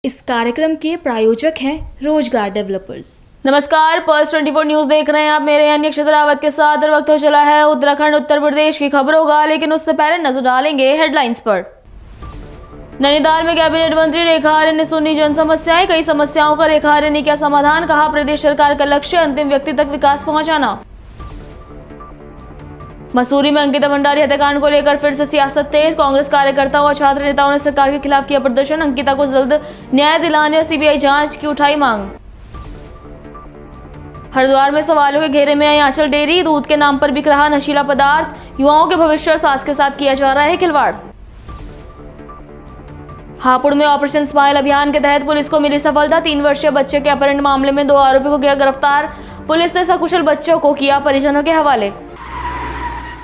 इस कार्यक्रम के प्रायोजक हैं रोजगार डेवलपर्स। नमस्कार, पर्स 24 न्यूज देख रहे हैं आप। मेरे यानी अक्षत रावत के साथ और वक्त हो चला है उत्तराखंड उत्तर प्रदेश की खबरों का, लेकिन उससे पहले नजर डालेंगे हेडलाइंस पर। नैनीताल में कैबिनेट मंत्री रेखा आर्य ने सुनी जन समस्याएं। कई समस्याओं का रेखा आर्य ने किया समाधान। कहा प्रदेश सरकार का लक्ष्य अंतिम व्यक्ति तक विकास पहुंचाना। मसूरी में अंकिता भंडारी हत्याकांड को लेकर फिर से सियासत तेज। कांग्रेस कार्यकर्ताओं और छात्र नेताओं ने सरकार के खिलाफ किया प्रदर्शन। अंकिता को जल्द न्याय दिलाने और सीबीआई जांच की उठाई मांग। हरिद्वार में सवालों के घेरे में आई आंचल डेयरी। दूध के नाम पर बिक रहा नशीला पदार्थ। युवाओं के भविष्य और स्वास्थ्य के साथ किया जा रहा है खिलवाड़। हापुड़ में ऑपरेशन स्माइल अभियान के तहत पुलिस को मिली सफलता। 3 वर्षीय बच्चे के अपहरण मामले में 2 आरोपी को किया गिरफ्तार। पुलिस ने सकुशल बच्चों को किया परिजनों के हवाले।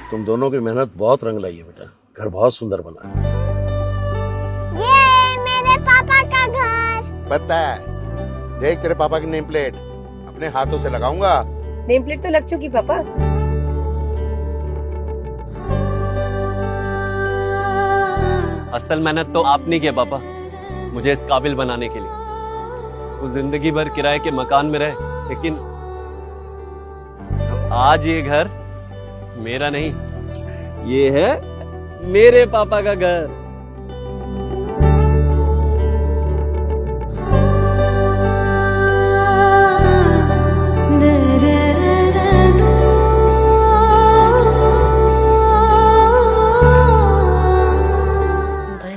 तुम दोनों की मेहनत बहुत रंग लाई है बेटा, घर बहुत सुंदर बना है। ये मेरे पापा का घर। पता है, देख तेरे पापा की नेम प्लेट अपने हाथों से लगाऊंगा। नेम प्लेट तो लग चुकी पापा। असल मेहनत तो आपने की है पापा, मुझे इस काबिल बनाने के लिए। वो जिंदगी भर किराए के मकान में रहे, लेकिन तो आज ये घर मेरा नहीं, ये है मेरे पापा का घर।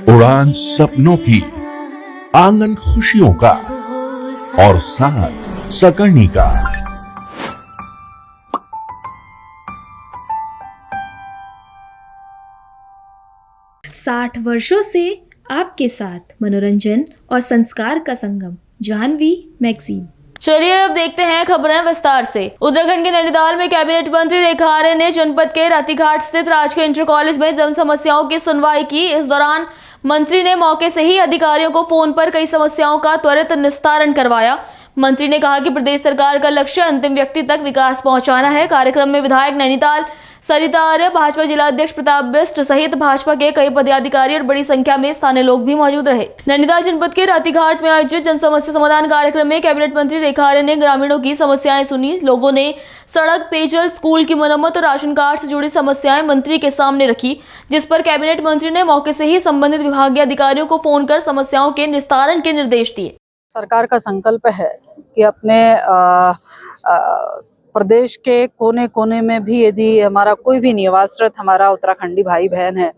उड़ान सपनों की, आंगन खुशियों का और साथ सकर्णी का। साठ वर्षों से आपके साथ मनोरंजन और संस्कार का संगम, जानवी मैगजीन। चलिए अब देखते हैं खबरें विस्तार से। उत्तराखंड के नैनीताल में कैबिनेट मंत्री रेखा आर्य ने जनपद के रातीघाट स्थित राजकीय इंटर कॉलेज में जन समस्याओं की सुनवाई की। इस दौरान मंत्री ने मौके से ही अधिकारियों को फोन पर कई समस्याओं का त्वरित निस्तारण करवाया। मंत्री ने कहा कि प्रदेश सरकार का लक्ष्य अंतिम व्यक्ति तक विकास पहुंचाना है। कार्यक्रम में विधायक नैनीताल सरिता आर्य, भाजपा जिला अध्यक्ष प्रताप बिष्ट सहित भाजपा के कई पदाधिकारी और बड़ी संख्या में स्थानीय लोग भी मौजूद रहे। नैनीताल जनपद के रातीघाट में आयोजित जन समस्या समाधान कार्यक्रम में कैबिनेट मंत्री रेखा आर्य ने ग्रामीणों की समस्याएं सुनी। लोगों ने सड़क, पेयजल, स्कूल की मरम्मत और राशन कार्ड से जुड़ी समस्याएं मंत्री के सामने रखी, जिस पर कैबिनेट मंत्री ने मौके से ही संबंधित विभागीय अधिकारियों को फोन कर समस्याओं के निस्तारण के निर्देश दिए। सरकार का संकल्प है कि अपने प्रदेश के कोने कोने में भी यदि हमारा कोई भी निवासरत हमारा उत्तराखंडी भाई बहन है,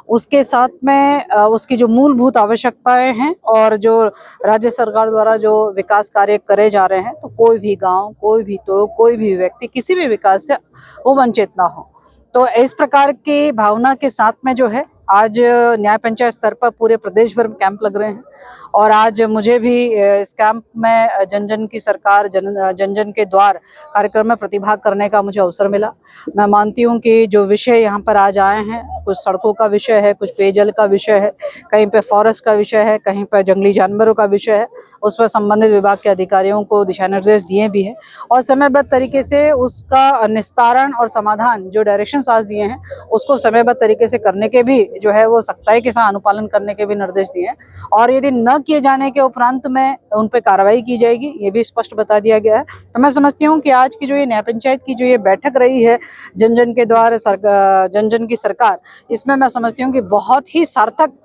उसके साथ में उसकी जो मूलभूत आवश्यकताएं हैं और जो राज्य सरकार द्वारा जो विकास कार्य करे जा रहे हैं, तो कोई भी गांव, कोई भी व्यक्ति किसी भी विकास से वो वंचित ना हो। तो इस प्रकार की भावना के साथ में जो है आज न्याय पंचायत स्तर पर पूरे प्रदेश भर में कैंप लग रहे हैं और आज मुझे भी इस कैंप में जन जन की सरकार, जन जन के द्वार कार्यक्रम में प्रतिभाग करने का मुझे अवसर मिला। मैं मानती हूं कि जो विषय यहाँ पर आज आए हैं, कुछ सड़कों का विषय है, कुछ पेयजल का विषय है, कहीं पे फॉरेस्ट का विषय है, कहीं पर जंगली जानवरों का विषय है, उस पर संबंधित विभाग के अधिकारियों को दिशा निर्देश दिए भी हैं और समयबद्ध तरीके से उसका निस्तारण और समाधान जो डायरेक्शन आज दिए हैं उसको समयबद्ध तरीके से करने के भी जो है वो सख्ताई के साथ अनुपालन करने के भी निर्देश दिए हैं और यदि न किए जाने के उपरांत में उन पर कार्रवाई की जाएगी, ये भी स्पष्ट बता दिया गया है। तो मैं समझती हूँ कि आज की जो ये न्याय पंचायत की जो ये बैठक रही है जन जन के द्वारा जन जन की सरकार, इसमें मैं समझती हूँ कि बहुत ही सार्थक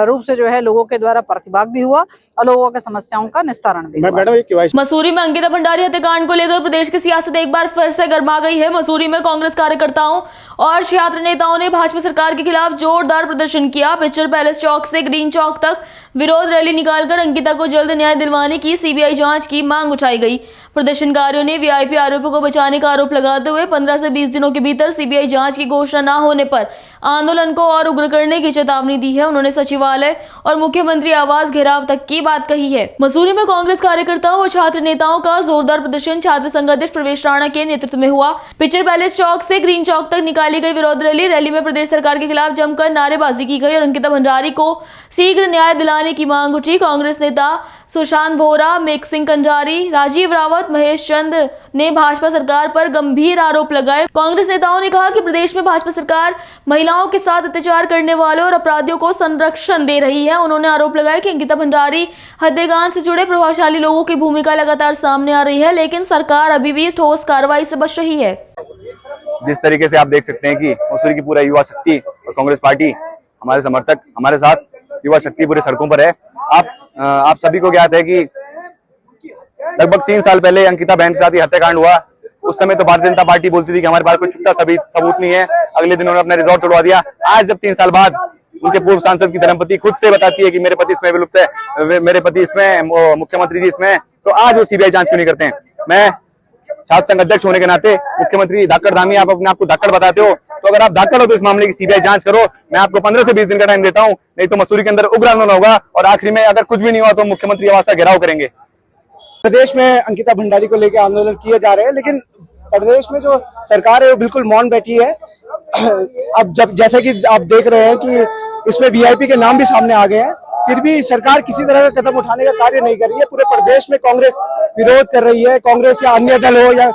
रूप से जो है लोगों के द्वारा प्रतिभाग भी हुआ और लोगों के समस्याओं का निस्तारण भी हुआ। मसूरी में अंकिता भंडारी हत्याकांड को लेकर प्रदेश की सियासत एक बार फिर से गर्मा गई है। मसूरी में कांग्रेस कार्यकर्ताओं और छात्र नेताओं ने भाजपा सरकार के खिलाफ जोरदार प्रदर्शन किया। पिक्चर पैलेस चौक से ग्रीन चौक तक विरोध रैली निकालकर अंकिता को जल्द न्याय दिलवाने की सीबीआई जांच की मांग उठाई गई। प्रदर्शनकारियों ने वीआईपी आरोपियों को बचाने का आरोप लगाते हुए 15 से 20 दिनों के भीतर सीबीआई जांच की घोषणा न होने पर आंदोलन को और उग्र करने की चेतावनी दी है। उन्होंने सचिवालय और मुख्यमंत्री आवास घेराव तक की बात कही है। मसूरी में कांग्रेस कार्यकर्ताओं और छात्र नेताओं का जोरदार प्रदर्शन छात्र संघ अध्यक्ष प्रवेश राणा के नेतृत्व में हुआ। पिक्चर पैलेस चौक से ग्रीन चौक तक निकाली गई विरोध रैली में प्रदेश सरकार के खिलाफ जमकर नारेबाजी की गई और अंकिता भंडारी को शीघ्र न्याय दिलाने की मांग उठी। कांग्रेस नेता सुशांत बोहरा, मेघ सिंह कंडारी, राजीव रावत, महेश चंद ने भाजपा सरकार पर गंभीर आरोप लगाए। कांग्रेस नेताओं ने कहा कि प्रदेश में भाजपा सरकार महिलाओं के साथ अत्याचार करने वालों और अपराधियों को संरक्षण दे रही है। उन्होंने आरोप लगाया कि अंकिता भंडारी हत्याकांड से जुड़े प्रभावशाली लोगों की भूमिका लगातार सामने आ रही है, लेकिन सरकार अभी भी ठोस कार्रवाई से बच रही है। जिस तरीके से आप देख सकते हैं कि मसूरी की पूरा युवा शक्ति और कांग्रेस पार्टी, हमारे समर्थक हमारे साथ, युवा शक्ति पूरे सड़कों पर है। आप सभी को ज्ञात है कि लगभग 3 साल पहले अंकिता बहन के साथ ही हत्याकांड हुआ। उस समय तो भारतीय जनता पार्टी बोलती थी कि हमारे पास कोई छुट्टा सबूत नहीं है। अगले दिन उन्होंने अपना रिजॉर्ट तोड़वा दिया। आज जब 3 साल बाद उनके पूर्व सांसद की धर्मपत्नी खुद से बताती है कि मेरे पति इसमें विलुप्त है, मेरे पति इसमें, मुख्यमंत्री जी इसमें, तो आज वो सीबीआई जांच क्यों नहीं करते हैं? मैं छात्र संघ अध्यक्ष होने के नाते, मुख्यमंत्री धाकड़ धामी, आप अपने आप को धाकड़ बताते हो, तो अगर आप धाकड़ हो तो इस मामले की सीबीआई जांच करो। मैं आपको 15 से 20 दिन का टाइम देता हूं, नहीं तो मसूरी के अंदर उग्र आंदोलन होगा और आखिरी में अगर कुछ भी नहीं हुआ तो मुख्यमंत्री आवास का घेराव करेंगे। प्रदेश में अंकिता भंडारी को लेकर आंदोलन किए जा रहे हैं, लेकिन प्रदेश में जो सरकार है वो बिल्कुल मौन बैठी है। अब जैसे कि आप देख रहे हैं कि इसमें वीआईपी के नाम भी सामने आ गए हैं, फिर भी सरकार किसी तरह का कदम उठाने का कार्य नहीं कर रही है। पूरे प्रदेश में कांग्रेस विरोध कर रही है, कांग्रेस या अन्य दल हो या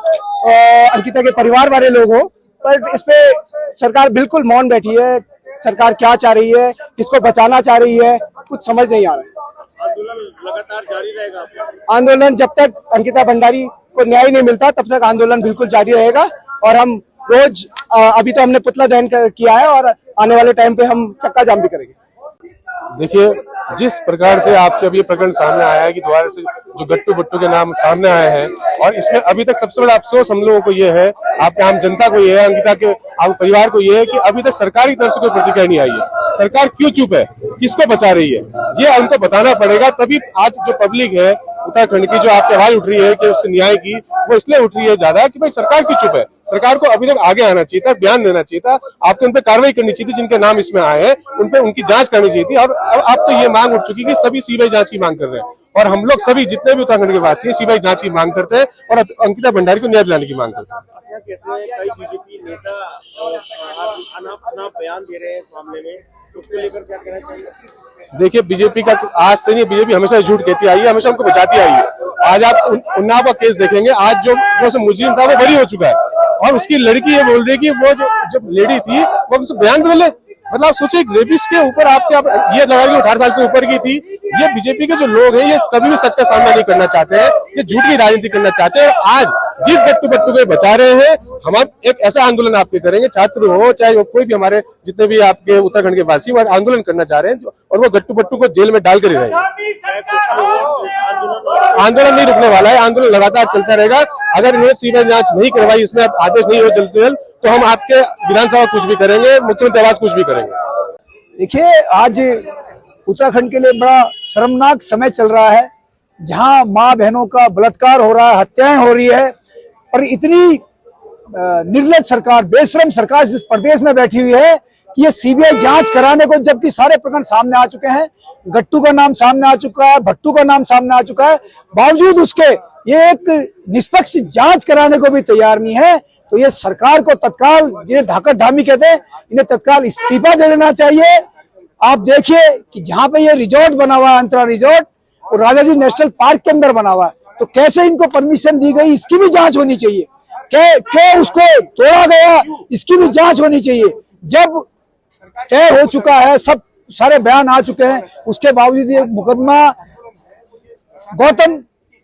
अंकिता के परिवार वाले लोग हो, पर इस पे सरकार बिल्कुल मौन बैठी है। सरकार क्या चाह रही है, किसको बचाना चाह रही है, कुछ समझ नहीं आ रहा है। आंदोलन लगातार जारी रहेगा? आंदोलन जब तक अंकिता भंडारी को न्याय नहीं मिलता तब तक आंदोलन बिल्कुल जारी रहेगा। और हम रोज, अभी तो हमने पुतला दहन किया है और आने वाले टाइम पे हम चक्का जाम भी करेंगे। देखिए, जिस प्रकार से आपके अभी प्रकरण सामने आया है कि दोबारा से जो गट्टू बट्टू के नाम सामने आए हैं, और इसमें अभी तक सबसे बड़ा अफसोस हम लोगों को ये है, आपके आम जनता को ये है, अंकिता के आम परिवार को ये है कि अभी तक सरकार की तरफ से कोई प्रतिक्रिया नहीं आई है। सरकार क्यों चुप है, किसको बचा रही है, ये हमको बताना पड़ेगा। तभी आज जो पब्लिक है उत्तराखंड की, जो आपकी आवाज उठ रही है कि उससे न्याय की, वो इसलिए उठ रही है ज्यादा कि भाई सरकार क्यों चुप है। सरकार को अभी तक आगे आना चाहिए था, बयान देना चाहिए था, आपको उन पर कार्रवाई करनी चाहिए थी। जिनके नाम इसमें आए हैं उन पर उनकी जांच करनी चाहिए थी। और अब तो ये मांग उठ चुकी कि सभी सीबीआई जांच की मांग कर रहे हैं, और हम लोग सभी जितने भी उत्तराखंड के वासी हैं सीबीआई जांच की मांग करते हैं और अंकिता भंडारी को न्याय दिलाने की मांग करते हैं। कई बीजेपी नेता अपना बयान दे रहे हैं इस मामले में, उसको लेकर क्या कहना चाहिए? देखिए, बीजेपी का आज से नहीं, बीजेपी हमेशा झूठ कहती आई है, हमेशा हमको बचाती आई है। आज आप उन्नाव का केस देखेंगे, आज जो मुजरिम था वो बरी हो चुका है, और उसकी लड़की ये बोल रही है कि वो जब लेडी थी वो हमसे बयान बदले। मतलब आप सोचिए, रेपिस्ट के ऊपर ये लगा कि 18 साल से ऊपर की थी। ये बीजेपी के जो लोग हैं ये कभी भी सच का सामना नहीं करना चाहते हैं, ये झूठ की राजनीति करना चाहते हैं। और आज जिस गट्टू बट्टू को बचा रहे हैं, हम एक ऐसा आंदोलन आपके करेंगे, छात्र हो चाहे वो कोई भी, हमारे जितने भी आपके उत्तराखंड के वासी वो आंदोलन करना चाह रहे हैं, और वो गट्टू बट्टू को जेल में डालकर ही रहेंगे। आंदोलन नहीं रुकने वाला है, आंदोलन लगातार चलता रहेगा। अगर इन्होंने सीबीआई जांच नहीं करवाई, इसमें आदेश नहीं हो जल्द से जल्द, तो हम आपके विधानसभा कुछ भी करेंगे, मुख्यमंत्री आवास कुछ भी करेंगे। देखिए, आज उत्तराखंड के लिए बड़ा शर्मनाक समय चल रहा है, जहां माँ बहनों का बलात्कार हो रहा है, हत्याएं हो रही है, और इतनी निर्लज सरकार, बेशरम सरकार इस प्रदेश में बैठी हुई है कि ये सीबीआई जांच कराने को, जबकि सारे प्रकरण सामने आ चुके हैं, गट्टू का नाम सामने आ चुका है, भट्टू का नाम सामने आ चुका है, बावजूद उसके ये एक निष्पक्ष जांच कराने को भी तैयार नहीं है। तो ये सरकार को तत्काल, जिन्हें धाकड़ धामी कहते हैं, इन्हें तत्काल इस्तीफा दे देना चाहिए। आप देखिए कि जहां पे ये रिजॉर्ट बना हुआ है, अंतरा रिजॉर्ट, और राजाजी नेशनल पार्क के अंदर बना हुआ है, तो कैसे इनको परमिशन दी गई, इसकी भी जांच होनी चाहिए। क्यों उसको तोड़ा गया, इसकी भी जांच होनी चाहिए। जब तय हो चुका है, सब सारे बयान आ चुके हैं, उसके बावजूद ये मुकदमा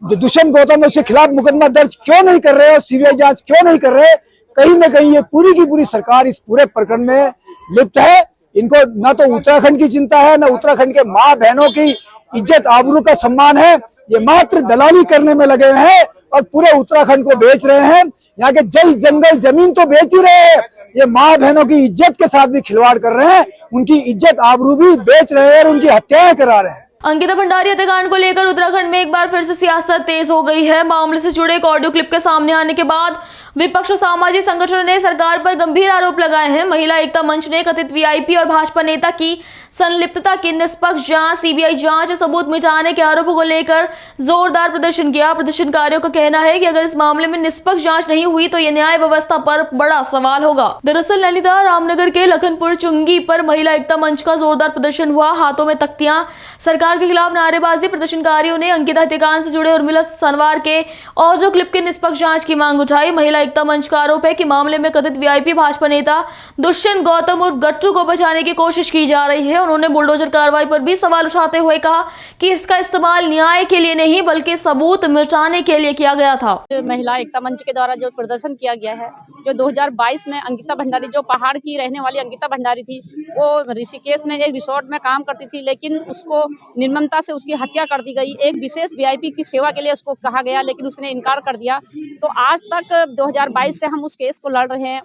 जो दुष्यंत गौतम, उसके खिलाफ मुकदमा दर्ज क्यों नहीं कर रहे और सीबीआई जांच क्यों नहीं कर रहे? कहीं ना कहीं ये पूरी की पूरी सरकार इस पूरे प्रकरण में लिप्त है। इनको न तो उत्तराखंड की चिंता है, न उत्तराखंड के माँ बहनों की इज्जत आबरू का सम्मान है। ये मात्र दलाली करने में लगे हुए हैं और पूरे उत्तराखंड को बेच रहे हैं। यहाँ के जल जंगल जमीन तो बेच ही रहे हैं, ये माँ बहनों की इज्जत के साथ भी खिलवाड़ कर रहे हैं, उनकी इज्जत आबरू भी बेच रहे हैं और उनकी हत्याएं करा रहे हैं। अंकिता भंडारी हत्याकांड को लेकर उत्तराखंड में एक बार फिर से सियासत तेज हो गई है। मामले से जुड़े एक ऑडियो क्लिप के सामने आने के बाद विपक्ष और सामाजिक संगठनों ने सरकार पर गंभीर आरोप लगाए हैं। महिला एकता मंच ने कथित वीआईपी और भाजपा नेता की संलिप्तता की निष्पक्ष जांच, सीबीआई जांच और सबूत मिटाने के आरोपों को लेकर जोरदार प्रदर्शन किया। प्रदर्शनकारियों का कहना है कि अगर इस मामले में निष्पक्ष जांच नहीं हुई तो ये न्याय व्यवस्था पर बड़ा सवाल होगा। दरअसल नैनीताल रामनगर के लखनपुर चुंगी पर महिला एकता मंच का जोरदार प्रदर्शन हुआ। हाथों में तख्तियां, सरकार सरकार के खिलाफ नारेबाजी। प्रदर्शनकारियों ने अंकिता हत्याकांड से जुड़े उर्मिला सनवार के ऑडियो क्लिप की निष्पक्ष जांच की मांग उठाई। महिला एकता मंच का आरोप है कि मामले में कथित वीआईपी भाजपा नेता दुष्यंत गौतम उर्फ गट्टू को बचाने की कोशिश की जा रही है। उन्होंने बुलडोजर कार्रवाई पर भी सवाल उठाते हुए कहा कि इसका इस्तेमाल न्याय के लिए नहीं बल्कि सबूत मिटाने के लिए किया गया था। महिला एकता मंच के द्वारा जो प्रदर्शन किया गया है, जो 2022 में अंकिता भंडारी, जो पहाड़ की रहने वाली अंकिता भंडारी थी, वो ऋषिकेश में एक रिसोर्ट में काम करती थी, लेकिन उसको निर्ममता से उसकी हत्या कर दी गई। एक विशेष वीआईपी की सेवा के लिए उसको कहा गया, लेकिन उसने इनकार कर दिया। तो आज तक 2022 से हम उस केस को लड़ रहे हैं,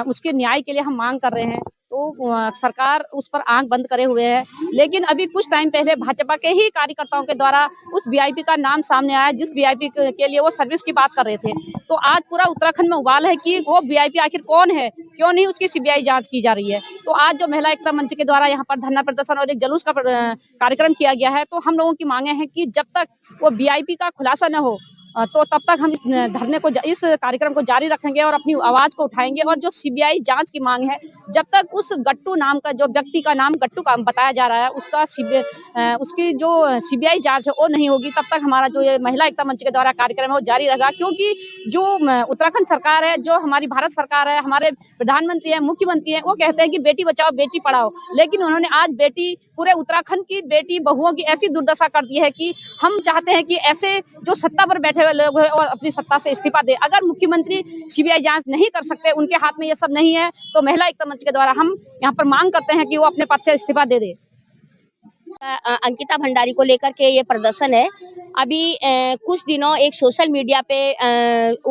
उसके न्याय के लिए हम मांग कर रहे हैं। तो सरकार उस पर आंख बंद करे हुए है। लेकिन अभी कुछ टाइम पहले भाजपा के ही कार्यकर्ताओं के द्वारा उस वीआईपी का नाम सामने आया, जिस वीआईपी के लिए वो सर्विस की बात कर रहे थे। तो आज पूरा उत्तराखंड में उबाल है कि वो वीआईपी आखिर कौन है, क्यों नहीं उसकी सीबीआई जांच की जा रही है। तो आज जो महिला एकता मंच के द्वारा यहाँ पर धरना प्रदर्शन और एक जुलूस का कार्यक्रम किया गया है, तो हम लोगों की मांगे हैं कि जब तक वो वीआईपी का खुलासा न हो तो तब तक हम इस धरने को, इस कार्यक्रम को जारी रखेंगे और अपनी आवाज को उठाएंगे। और जो सीबीआई जांच की मांग है, जब तक उस गट्टू नाम का, जो व्यक्ति का नाम गट्टू का बताया जा रहा है, उसकी जो सीबीआई जांच है वो नहीं होगी, तब तक हमारा जो ये महिला एकता मंच के द्वारा कार्यक्रम है वो जारी रहेगा। क्योंकि जो उत्तराखंड सरकार है, जो हमारी भारत सरकार है, हमारे प्रधानमंत्री है, मुख्यमंत्री है, वो कहते हैं कि बेटी बचाओ बेटी पढ़ाओ, लेकिन उन्होंने आज पूरे उत्तराखंड की बेटी बहुओं की ऐसी दुर्दशा कर दी है कि हम चाहते हैं कि ऐसे जो सत्ता पर बैठे हुए लोग हैं और अपनी सत्ता से इस्तीफा दे। अगर मुख्यमंत्री सीबीआई जांच नहीं कर सकते, उनके हाथ में ये सब नहीं है, तो महिला एकता मंच के द्वारा हम यहाँ पर मांग करते हैं कि वो अपने पद से इस्तीफा दे दे। अंकिता भंडारी को लेकर के ये प्रदर्शन है। अभी कुछ दिनों एक सोशल मीडिया पे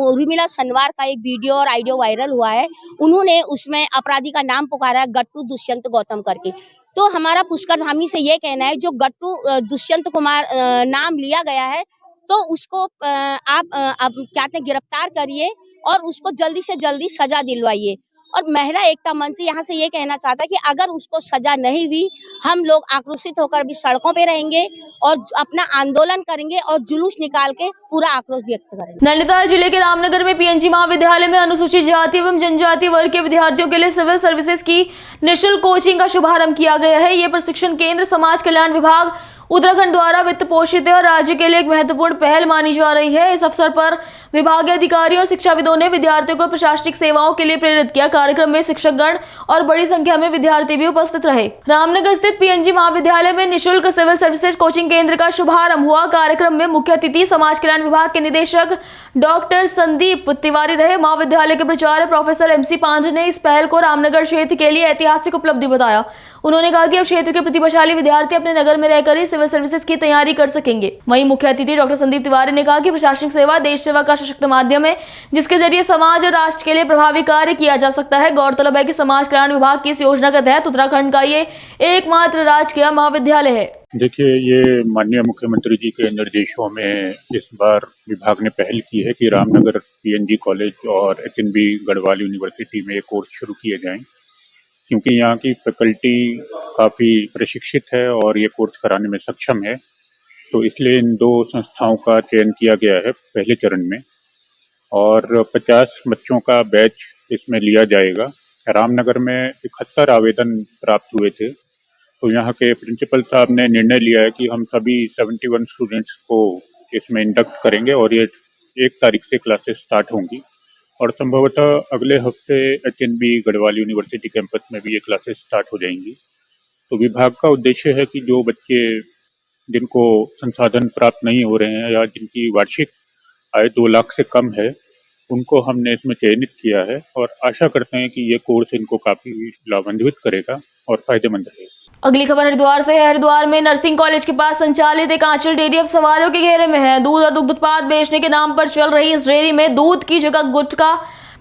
उर्मिला सनवार का एक वीडियो और ऑडियो वायरल हुआ है। उन्होंने उसमें अपराधी का नाम पुकारा है, गट्टू दुष्यंत गौतम करके। तो हमारा पुष्कर धामी से ये कहना है, जो गट्टू दुष्यंत कुमार नाम लिया गया है, तो उसको आप क्या कहते हैं गिरफ्तार करिए और उसको जल्दी से जल्दी सजा दिलवाइए। और महिला एकता मंच यहाँ से ये कहना चाहता है कि अगर उसको सजा नहीं हुई, हम लोग आक्रोशित होकर भी सड़कों पे रहेंगे और अपना आंदोलन करेंगे और जुलूस निकाल के पूरा आक्रोश व्यक्त करेंगे। नैनीताल जिले के रामनगर में पीएनजी महाविद्यालय में अनुसूचित जाति एवं जनजाति वर्ग के विद्यार्थियों के लिए सिविल सर्विसेज की निःशुल्क कोचिंग का शुभारंभ किया गया है। ये प्रशिक्षण केंद्र समाज कल्याण विभाग उत्तराखंड द्वारा वित्त पोषित है और राज्य के लिए एक महत्वपूर्ण पहल मानी जा रही है। इस अवसर पर विभागीय अधिकारियों और शिक्षाविदों ने विद्यार्थियों को प्रशासनिक सेवाओं के लिए प्रेरित किया। कार्यक्रम में शिक्षकगण और बड़ी संख्या में विद्यार्थी भी उपस्थित रहे। रामनगर स्थित पीएनजी महाविद्यालय में निःशुल्क सिविल सर्विसेज कोचिंग केंद्र का शुभारंभ हुआ। कार्यक्रम में मुख्य अतिथि समाज कल्याण विभाग के निदेशक डॉक्टर संदीप तिवारी रहे। महाविद्यालय के प्राचार्य प्रोफेसर MC पांडे ने इस पहल को रामनगर क्षेत्र के लिए ऐतिहासिक उपलब्धि बताया। उन्होंने कहा कि अब क्षेत्र के प्रतिभाशाली विद्यार्थी अपने नगर में रहकर ही सिविल सर्विसेज की तैयारी कर सकेंगे। वहीं मुख्य अतिथि डॉक्टर संदीप तिवारी ने कहा कि प्रशासनिक सेवा देश सेवा का सशक्त माध्यम है, जिसके जरिए समाज और राष्ट्र के लिए प्रभावी कार्य किया जा सकता है। गौरतलब है कि समाज कल्याण विभाग की इस योजना के तहत उत्तराखंड का ये एकमात्र राजकीय महाविद्यालय है। देखिए, ये माननीय मुख्यमंत्री जी के निर्देशों में इस बार विभाग ने पहल की है कि रामनगर पीएनजी कॉलेज और HNB गढ़वाल यूनिवर्सिटी में कोर्स शुरू किए जाएं, क्योंकि यहाँ की फैकल्टी काफ़ी प्रशिक्षित है और ये कोर्स कराने में सक्षम है। तो इसलिए इन दो संस्थाओं का चयन किया गया है पहले चरण में, और 50 बच्चों का बैच इसमें लिया जाएगा। रामनगर में 71 आवेदन प्राप्त हुए थे, तो यहाँ के प्रिंसिपल साहब ने निर्णय लिया है कि हम सभी 71 स्टूडेंट्स को इसमें इंडक्ट करेंगे और ये 1 तारीख से क्लासेस स्टार्ट होंगी और संभवतः अगले हफ्ते HNB गढ़वाल यूनिवर्सिटी कैंपस में भी ये क्लासेस स्टार्ट हो जाएंगी। तो विभाग का उद्देश्य है कि जो बच्चे जिनको संसाधन प्राप्त नहीं हो रहे हैं या जिनकी वार्षिक आय 2 लाख से कम है, उनको हमने इसमें चयनित किया है और आशा करते हैं कि ये कोर्स इनको काफ़ी लाभान्वित करेगा और फायदेमंद रहेगा। अगली खबर हरिद्वार से है। हरिद्वार में नर्सिंग कॉलेज के पास संचालित एक आंचल डेयरी अब सवालों के घेरे में है। दूध और दुग्ध उत्पाद बेचने के नाम पर चल रही इस डेयरी में दूध की जगह गुटखा,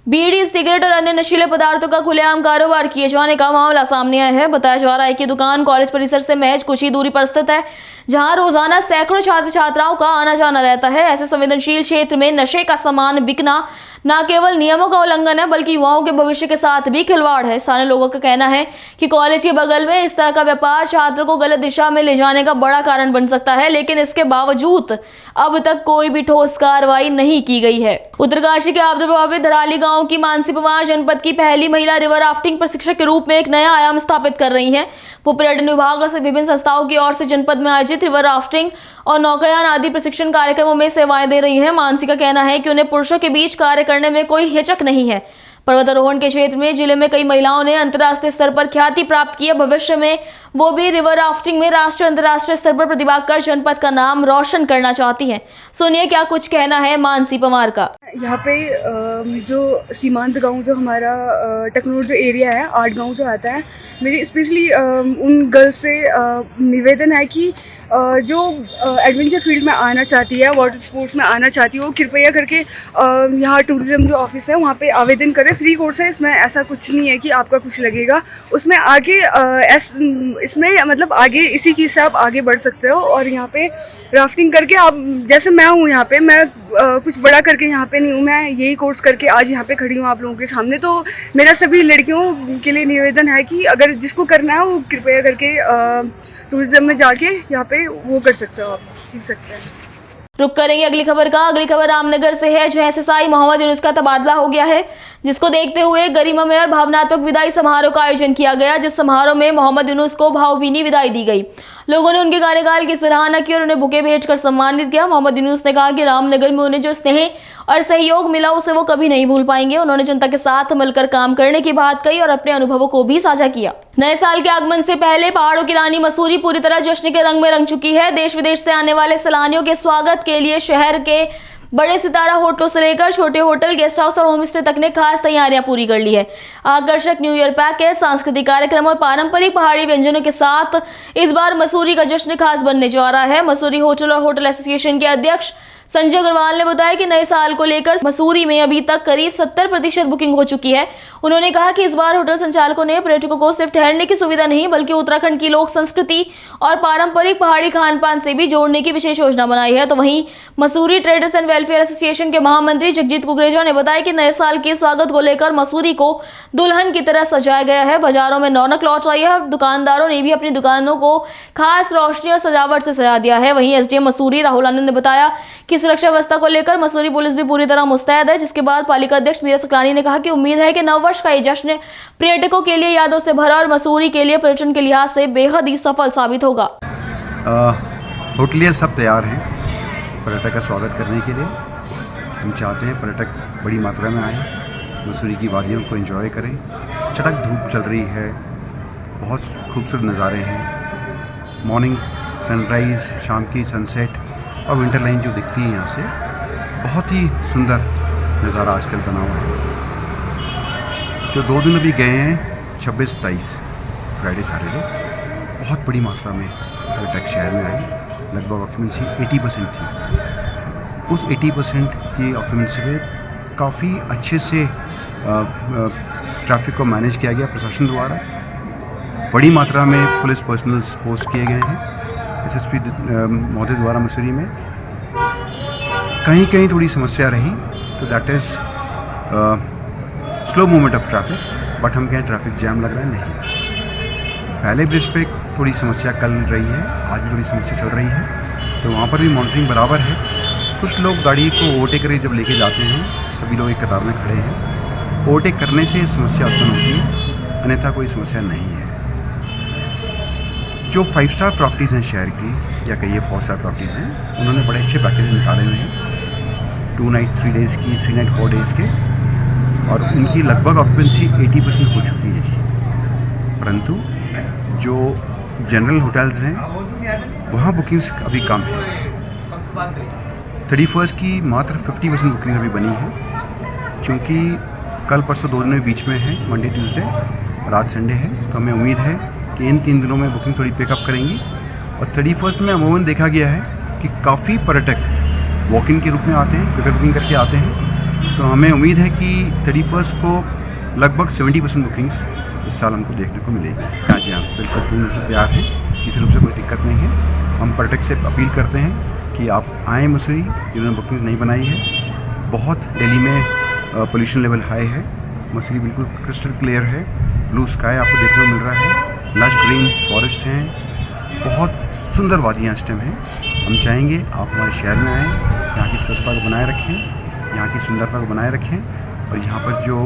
बीड़ी, सिगरेट और अन्य नशीले पदार्थों का खुलेआम कारोबार किए जाने का मामला सामने आया है। बताया जा रहा है कि दुकान कॉलेज परिसर से महज कुछ ही दूरी पर स्थित है, जहां रोजाना सैकड़ों छात्र छात्राओं का आना जाना रहता है। ऐसे संवेदनशील क्षेत्र में नशे का सामान बिकना न केवल नियमों का उल्लंघन है बल्कि युवाओं के भविष्य के साथ भी खिलवाड़ है। स्थानीय लोगों का कहना है कि कॉलेज के बगल में इस तरह का व्यापार छात्र को गलत दिशा में ले जाने का बड़ा कारण बन सकता है, लेकिन इसके बावजूद अब तक कोई भी ठोस कार्रवाई नहीं की गई है। उत्तरकाशी के आपदा प्रभावित धराली गांव की मानसी पवार जनपद की पहली महिला रिवर राफ्टिंग प्रशिक्षक के रूप में एक नया आयाम स्थापित कर रही हैं। वो पर्यटन विभाग से विभिन्न संस्थाओं की ओर से जनपद में आयोजित रिवर राफ्टिंग और नौकायान आदि प्रशिक्षण कार्यक्रमों में सेवाएं दे रही हैं। मानसी का कहना है कि उन्हें पुरुषों के बीच कार्य करने में कोई हिचक नहीं है। पर्वतारोहण के क्षेत्र में जिले में कई महिलाओं ने अंतर्राष्ट्रीय स्तर पर ख्याति प्राप्त की है। भविष्य में वो भी रिवर राफ्टिंग में राष्ट्रीय अंतर्राष्ट्रीय स्तर पर प्रतिभा कर जनपद का नाम रोशन करना चाहती हैं। सुनिए क्या कुछ कहना है मानसी पवार का। यहाँ पे जो सीमांत गांव जो हमारा टकनूर जो एरिया है, 8 गांव जो आता है, मेरी स्पेशली उन गर्ल्स से निवेदन है कि जो एडवेंचर फील्ड में आना चाहती है, वाटर स्पोर्ट्स में आना चाहती है, वो कृपया करके यहाँ टूरिज्म जो ऑफिस है वहाँ पे आवेदन करें। फ्री कोर्स है, इसमें ऐसा कुछ नहीं है कि आपका कुछ लगेगा। उसमें आगे इसमें मतलब आगे इसी चीज़ से आप आगे बढ़ सकते हो। और यहाँ पे राफ्टिंग करके आप, जैसे मैं हूँ यहाँ पे, मैं कुछ बड़ा करके यहाँ पे नहीं हूँ, मैं यही कोर्स करके आज यहाँ पे खड़ी हूँ आप लोगों के सामने। तो मेरा सभी लड़कियों के लिए निवेदन है कि अगर जिसको करना है वो कृपया करके टूरिज्म में जाके यहाँ पे वो कर सकते हो, आप सीख सकते हैं। रुक करेंगे अगली खबर का। अगली खबर रामनगर से है, जहां एसएसआई मोहम्मद यूनुस का तबादला हो गया है, जिसको देखते हुए गरिमामय और भावनात्मक विदाई समारोह का आयोजन किया गया, जिस समारोह में मोहम्मद यूनुस को भावभीनी विदाई दी गई। लोगों ने उनके कार्यकाल की सराहना की और उन्हें बुके भेजकर सम्मानित किया। मोहम्मद यूनुस ने कहा कि रामनगर में उन्हें जो स्नेह और सहयोग मिला उसे वो कभी नहीं भूल पाएंगे। उन्होंने जनता के साथ मिलकर काम करने की बात कही और अपने अनुभवों को भी साझा किया। नए साल के आगमन से पहले पहाड़ों की रानी मसूरी पूरी तरह जश्न के रंग में रंग चुकी है। देश विदेश से आने वाले सैलानियों के स्वागत के लिए शहर के बड़े सितारा होटलों से लेकर छोटे होटल, गेस्ट हाउस और होमस्टे तक ने खास तैयारियां पूरी कर ली है। आकर्षक न्यू ईयर पैकेज, सांस्कृतिक कार्यक्रम और पारंपरिक पहाड़ी व्यंजनों के साथ इस बार मसूरी का जश्न खास बनने जा रहा है। मसूरी होटल और होटल एसोसिएशन के अध्यक्ष संजय अग्रवाल ने बताया कि नए साल को लेकर मसूरी में अभी तक करीब 70% बुकिंग हो चुकी है। उन्होंने कहा कि इस बार होटल संचालकों ने पर्यटकों को सिर्फ ठहरने की सुविधा नहीं बल्कि उत्तराखंड की लोक संस्कृति और पारंपरिक पहाड़ी खान पान से भी जोड़ने की विशेष योजना बनाई है। तो वहीं Mussoorie traders and welfare association के महामंत्री जगजीत कुकरेजा ने बताया कि नए साल के स्वागत को लेकर मसूरी को दुल्हन की तरह सजाया गया है। बाजारों में रौनक लौट आई है और दुकानदारों ने भी अपनी दुकानों को खास रोशनी और सजावट से सजा दिया है। वहीं एसडीएम मसूरी राहुल आनंद ने बताया कि सुरक्षा व्यवस्था को लेकर मसूरी पुलिस भी पूरी तरह मुस्तैद है। जिसके बाद पालिका अध्यक्ष मीरा सकलानी ने कहा कि उम्मीद है कि नववर्ष का ये जश्न पर्यटकों के लिए यादों से भरा और मसूरी के लिए पर्यटन के लिहाज से बेहद ही सफल साबित होगा। होटलिया सब तैयार हैं पर्यटक का स्वागत करने के लिए। हम चाहते हैं पर्यटक बड़ी मात्रा में आए, मसूरी की वादियों को एंजॉय करें। चटक धूप चल रही है, बहुत खूबसूरत नज़ारे हैं, मॉर्निंग सनराइज़, शाम की सनसेट और विंटर लाइन जो दिखती है यहाँ से, बहुत ही सुंदर नज़ारा आजकल बना हुआ है। जो 2 दिन अभी गए हैं, 26-27 फ्राइडे सैटरडे, बहुत बड़ी मात्रा में पर्यटक शहर में आए। लगभग ऑक्यूपेंसी 80% थी। उस 80% की ऑक्यूपेंसी में काफ़ी अच्छे से ट्रैफिक को मैनेज किया गया प्रशासन द्वारा। बड़ी मात्रा में पुलिस पर्सनल्स पोस्ट किए गए हैं एसएसपी महोदय द्वारा मसूरी में। कहीं कहीं थोड़ी समस्या रही तो that is slow movement of traffic, but हम कहें ट्रैफिक जैम लग रहा है, नहीं। पहले ब्रिज पे थोड़ी समस्या कल रही है, आज भी थोड़ी समस्या चल रही है, तो वहाँ पर भी मॉनिटरिंग बराबर है। कुछ लोग गाड़ी को ओवरटेक करके जब लेके जाते हैं, सभी लोग एक कतार में खड़े हैं, ओवरटेक करने से समस्या उत्पन्न होती है, अन्यथा कोई समस्या नहीं है। जो 5 स्टार प्रॉपर्टीज़ हैं शहर की, या कहिए 4 स्टार प्रॉपर्टीज़ हैं, उन्होंने बड़े अच्छे पैकेज निकाले हुए हैं, 2 नाइट 3 डेज़ की, 3 नाइट 4 डेज़ के, और उनकी लगभग ऑक्यूपेंसी 80% हो चुकी है जी। परंतु जो जनरल होटल्स हैं वहाँ बुकिंग्स अभी कम है। 31 की मात्र 50% बुकिंग अभी बनी है, क्योंकि कल परसों 2 दिन बीच में है, मंडे ट्यूसडे और आज संडे है। तो हमें उम्मीद है कि इन 3 दिनों में बुकिंग थोड़ी पिकअप करेंगी। और 31 में अमूमन देखा गया है कि काफ़ी पर्यटक वॉक इन के रूप में आते हैं, बगैर बुकिंग करके आते हैं। तो हमें उम्मीद है कि 31 को लगभग 70% बुकिंग्स इस साल हमको देखने को मिलेगी। हाँ जी, हाँ, बिल्कुल पूर्ण रूप से तैयार हैं, किसी रूप से कोई दिक्कत नहीं है। हम पर्यटक से अपील करते हैं कि आप आएँ मसूरी, जिन्होंने बुकिंग्स नहीं बनाई है। बहुत दिल्ली में पोल्यूशन लेवल हाई है। मसूरी बिल्कुल क्रिस्टल क्लियर है, ब्लू स्काई आपको देखने को मिल रहा है, लश ग्रीन फॉरेस्ट हैं, बहुत सुंदर वादियाँ इस टाइम हैं। हम चाहेंगे आप हमारे शहर में आएँ, यहाँ की स्वच्छता को बनाए रखें, यहाँ की सुंदरता को बनाए रखें और यहाँ पर जो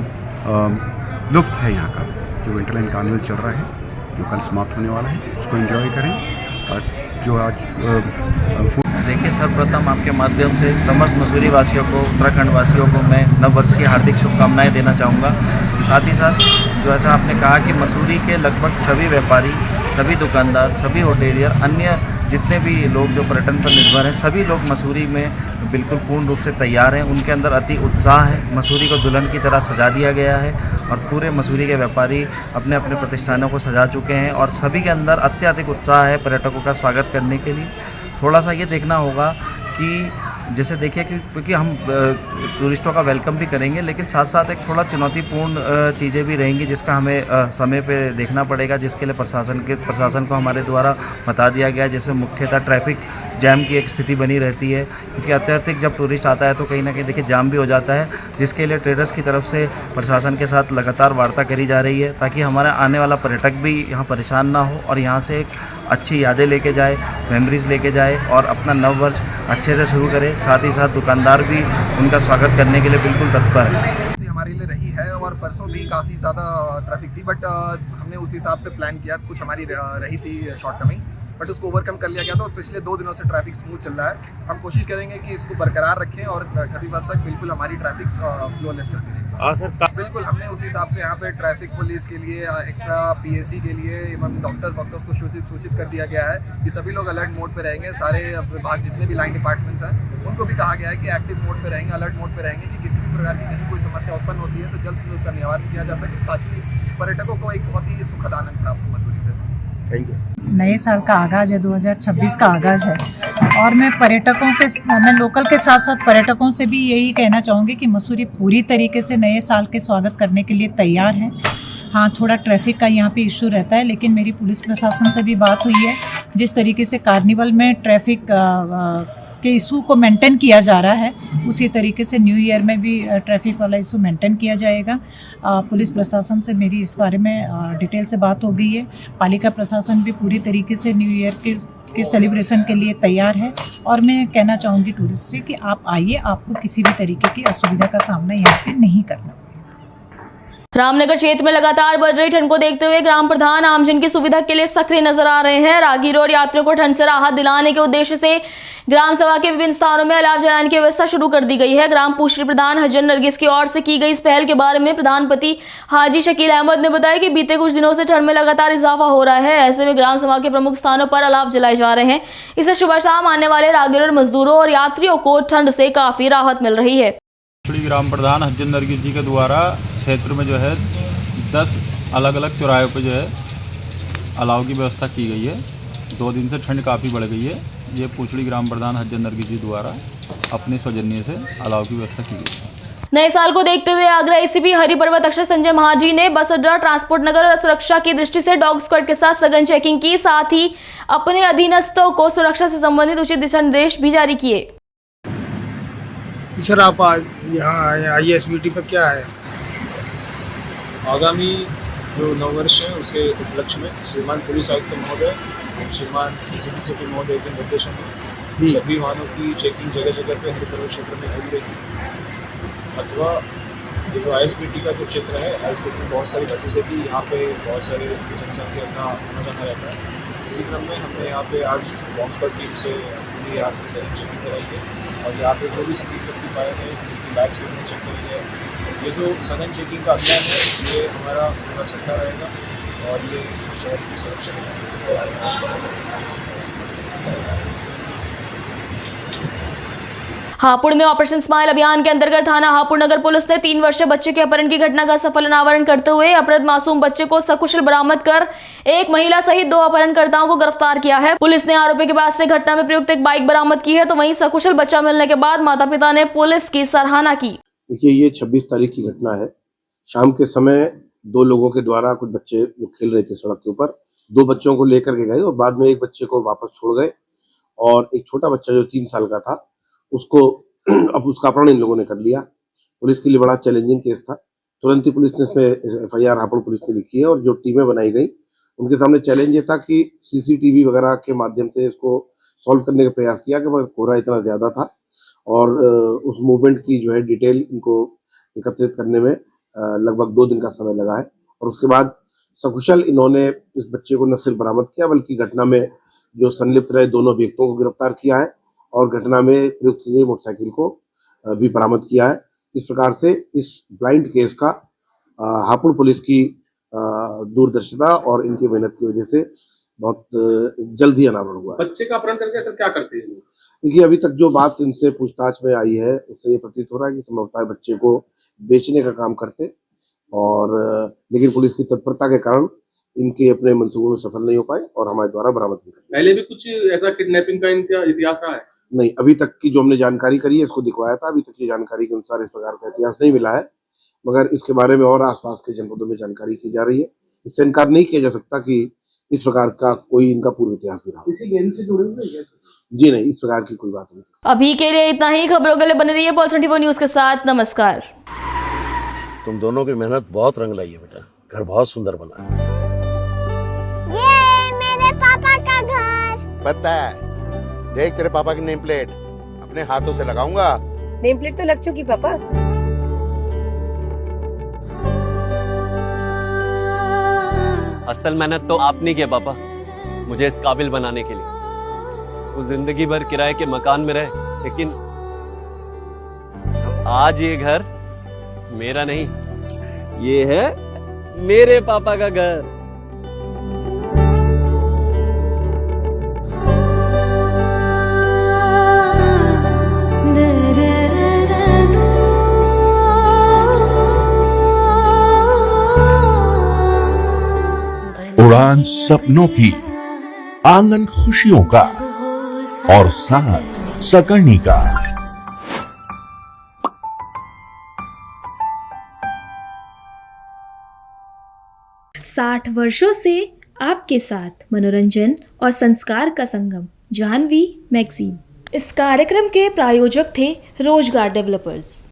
लुफ्त है यहाँ का जो विंटरलैंड कार्निवल चल रहा है जो कल समाप्त होने वाला है उसको एंजॉय करें। और जो आज देखिए, सर्वप्रथम आपके माध्यम से समस्त मसूरी वासियों को, उत्तराखंड वासियों को मैं नव वर्ष की हार्दिक शुभकामनाएं देना चाहूँगा। साथ ही साथ जो ऐसा आपने कहा कि मसूरी के लगभग सभी व्यापारी, सभी दुकानदार, सभी होटेलियर, अन्य जितने भी लोग जो पर्यटन पर निर्भर हैं, सभी लोग मसूरी में बिल्कुल पूर्ण रूप से तैयार हैं। उनके अंदर अति उत्साह है। मसूरी को दुल्हन की तरह सजा दिया गया है और पूरे मसूरी के व्यापारी अपने अपने प्रतिष्ठानों को सजा चुके हैं और सभी के अंदर अत्यधिक उत्साह है पर्यटकों का स्वागत करने के लिए। थोड़ा सा ये देखना होगा कि जैसे देखिए कि क्योंकि हम टूरिस्टों का वेलकम भी करेंगे, लेकिन साथ साथ एक थोड़ा चुनौतीपूर्ण चीज़ें भी रहेंगी जिसका हमें समय पे देखना पड़ेगा, जिसके लिए प्रशासन को हमारे द्वारा बता दिया गया है। जैसे मुख्यतः ट्रैफिक जैम की एक स्थिति बनी रहती है, क्योंकि अत्यधिक जब टूरिस्ट आता है तो कहीं ना कहीं देखिए जाम भी हो जाता है, जिसके लिए ट्रेडर्स की तरफ से प्रशासन के साथ लगातार वार्ता करी जा रही है ताकि हमारा आने वाला पर्यटक भी यहाँ परेशान ना हो और यहाँ से एक अच्छी यादें लेके जाए, मेमोरीज लेके जाए और अपना नव वर्ष अच्छे से शुरू करे। साथ ही साथ दुकानदार भी उनका स्वागत करने के लिए बिल्कुल तत्पर है। हमारे लिए रही है और परसों भी काफ़ी ज़्यादा ट्रैफिक थी, बट हमने उस हिसाब से प्लान किया। कुछ हमारी रही थी शॉर्टकमिंग्स, बट उसको ओवरकम कर लिया गया। तो पिछले 2 दिनों से ट्रैफिक स्मूथ चल रहा है। हम कोशिश करेंगे कि इसको बरकरार रखें और 31 तक बिल्कुल हमारी ट्रैफिक फ्लोलेस चलती रहेगी। बिल्कुल, हमने उस हिसाब से यहाँ पे ट्रैफिक पुलिस के लिए, एक्स्ट्रा PAC के लिए एवं डॉक्टर्स को सूचित कर दिया गया है कि सभी लोग अलर्ट मोड पे रहेंगे। सारे विभाग जितने भी लाइन डिपार्टमेंट्स हैं उनको भी कहा गया है कि एक्टिव मोड पे रहेंगे, अलर्ट मोड पे रहेंगे कि किसी भी प्रकार की कहीं कोई समस्या उत्पन्न होती है तो जल्द से जल्द उसका निवारण किया जा सके ताकि पर्यटकों को एक बहुत ही सुखद आनंद प्राप्त हो मसूरी से। Thank you. नए साल का आगाज़ है, 2026 का आगाज़ है और मैं लोकल के साथ साथ पर्यटकों से भी यही कहना चाहूँगी कि मसूरी पूरी तरीके से नए साल के स्वागत करने के लिए तैयार है। हाँ, थोड़ा ट्रैफिक का यहाँ पे इशू रहता है, लेकिन मेरी पुलिस प्रशासन से भी बात हुई है। जिस तरीके से कार्निवल में ट्रैफिक के इशू को मेंटेन किया जा रहा है, उसी तरीके से न्यू ईयर में भी ट्रैफिक वाला इशू मेंटेन किया जाएगा। पुलिस प्रशासन से मेरी इस बारे में डिटेल से बात हो गई है। पालिका प्रशासन भी पूरी तरीके से न्यू ईयर के सेलिब्रेशन के लिए तैयार है और मैं कहना चाहूँगी टूरिस्ट से कि आप आइए, आपको किसी भी तरीके की असुविधा का सामना यहाँ पे नहीं करना। रामनगर क्षेत्र में लगातार बढ़ रही ठंड को देखते हुए ग्राम प्रधान आमजन की सुविधा के लिए सक्रिय नजर आ रहे हैं। राहगीरों और यात्रियों को ठंड से राहत दिलाने के उद्देश्य से ग्राम सभा के विभिन्न स्थानों में अलाव जलाने की व्यवस्था शुरू कर दी गई है। ग्राम पूषरी प्रधान हजन नरगिस की ओर से की गई इस पहल के बारे में प्रधानपति हाजी शकील अहमद ने बताया कि बीते कुछ दिनों से ठंड में लगातार इजाफा हो रहा है। ऐसे में ग्राम सभा के प्रमुख स्थानों पर अलाव जलाए जा रहे हैं। इससे सुबह शाम आने वाले राहगीरों, मजदूरों और यात्रियों को ठंड से काफी राहत मिल रही है। ग्राम प्रधान हजन नरगिस जी के द्वारा क्षेत्र में जो है 10 अलग अलग चौराहों पर जो है अलाव की व्यवस्था की गई है। 2 दिन से ठंड काफ़ी बढ़ गई है। ये पूछड़ी ग्राम प्रधान हजन नरगिस जी द्वारा अपने सौजन्य से अलाव की व्यवस्था की गई है। नए साल को देखते हुए आगरा ACP हरिपर्वत अक्षर संजय महाजी ने बस अड्डा, ट्रांसपोर्ट नगर और सुरक्षा की दृष्टि से डॉग स्क्वाड के साथ सघन चेकिंग की। साथ ही अपने अधीनस्थों को सुरक्षा से संबंधित उचित दिशा निर्देश भी जारी किए। सर, आप आज यहाँ आए ISBT पर क्या है? आगामी जो नववर्ष है उसके उपलक्ष्य में श्रीमान पुलिस आयुक्त महोदय, श्रीमान DCP सिटी महोदय के निर्देशन में सभी वाहनों की चेकिंग जगह जगह पे हरिपर्वत क्षेत्र में होगी रहेगी। अथवा ये जो ISBT का जो क्षेत्र है, ISBT में बहुत सारी बसें भी यहाँ पे बहुत सारे जनसंख्या का आना जाना रहता है। इसी क्रम में हमने यहाँ पे आज बॉम्ब स्क्वाड टीम से पूरी यहाँ की सही चेकिंग कराई है और यहाँ पे जो भी संदिग्ध व्यक्ति पाए हैं उनकी बैग्स भी हमने चेक करी है। ये जो सघन चेकिंग का अभियान है ये हमारा पूरा चलता रहेगा और ये शहर की सुरक्षा हापुड़ में ऑपरेशन स्माइल अभियान के अंतर्गत थाना हापुड़ नगर पुलिस ने 3 वर्षीय बच्चे के अपहरण की घटना का सफल अनावरण करते हुए अपहृत मासूम बच्चे को सकुशल बरामद कर एक महिला सहित 2 अपहरणकर्ताओं को गिरफ्तार किया है। पुलिस ने आरोपी के पास से घटना में प्रयुक्त एक बाइक बरामद की है, तो वहीं सकुशल बच्चा मिलने के बाद माता पिता ने पुलिस की सराहना की। देखिए, ये 26 तारीख की घटना है। शाम के समय 2 लोगों के द्वारा कुछ बच्चे वो खेल रहे थे सड़क के ऊपर, 2 बच्चों को लेकर के गए और बाद में एक बच्चे को वापस छोड़ गए और एक छोटा बच्चा जो 3 साल का था उसको अब उसका अपहरण इन लोगों ने कर लिया। पुलिस के लिए बड़ा चैलेंजिंग केस था। तुरंत ही पुलिस ने इसमें FIR हापुड़ पुलिस ने लिखी है और जो टीमें बनाई गई उनके सामने चैलेंज ये था कि CCTV वगैरह के माध्यम से इसको सॉल्व करने का प्रयास किया कि मगर कोहरा इतना ज़्यादा था और उस मूवमेंट की जो है डिटेल इनको एकत्रित करने में लगभग 2 दिन का समय लगा है और उसके बाद सकुशल इन्होंने इस बच्चे को न सिर्फ बरामद किया बल्कि घटना में जो संलिप्त रहे दोनों व्यक्तियों को गिरफ्तार किया है और घटना में प्रयुक्त की गई मोटरसाइकिल को भी बरामद किया है। इस प्रकार से इस ब्लाइंड केस का हापुड़ पुलिस की दूरदर्शिता और इनकी मेहनत की वजह से बहुत जल्द ही अनावरण हुआ। बच्चे का अपहरण करके सर क्या करते हैं? देखिए, अभी तक जो बात इनसे पूछताछ में आई है उससे ये प्रतीत हो रहा है कि संभवतः बच्चे को बेचने का काम करते और लेकिन पुलिस की तत्परता के कारण इनके अपने मंसूबों में सफल नहीं हो पाए और हमारे द्वारा बरामद नहीं कर। पहले भी कुछ ऐसा किडनैपिंग का इनका इतिहास रहा है? नहीं, अभी तक की जो हमने जानकारी करी है इसको दिखवाया था। अभी तक की जानकारी के अनुसार इस प्रकार का इतिहास नहीं मिला है, मगर इसके बारे में और आसपास के जनपदों में जानकारी की जा रही है। इससे इनकार नहीं किया जा सकता कि इस प्रकार का कोई इनका पूर्व इतिहास भी रहा। किसी गैंग से जुड़े हुए हैं? जी नहीं, इस प्रकार की कोई बात नहीं। अभी के लिए इतना ही। खबरों के लिए बने रहिए पॉल्स 24 न्यूज के साथ। नमस्कार। तुम दोनों की मेहनत बहुत रंग लाई है बेटा, घर बहुत सुंदर बना है। ये मेरे पापा का घर। पता है, देख तेरे पापा की नेम प्लेट अपने हाथों से लगाऊंगा। नेम प्लेट तो लग चुकी पापा। असल मेहनत तो आपने किया पापा, मुझे इस काबिल बनाने के लिए। वो जिंदगी भर किराए के मकान में रहे, लेकिन तो आज ये घर मेरा नहीं, ये है मेरे पापा का घर। उड़ान सपनों की, आंगन खुशियों का और साथ सकर्णी का। 60 वर्षों से आपके साथ मनोरंजन और संस्कार का संगम, जाह्नवी मैगजीन। इस कार्यक्रम के प्रायोजक थे रोजगार डेवलपर्स।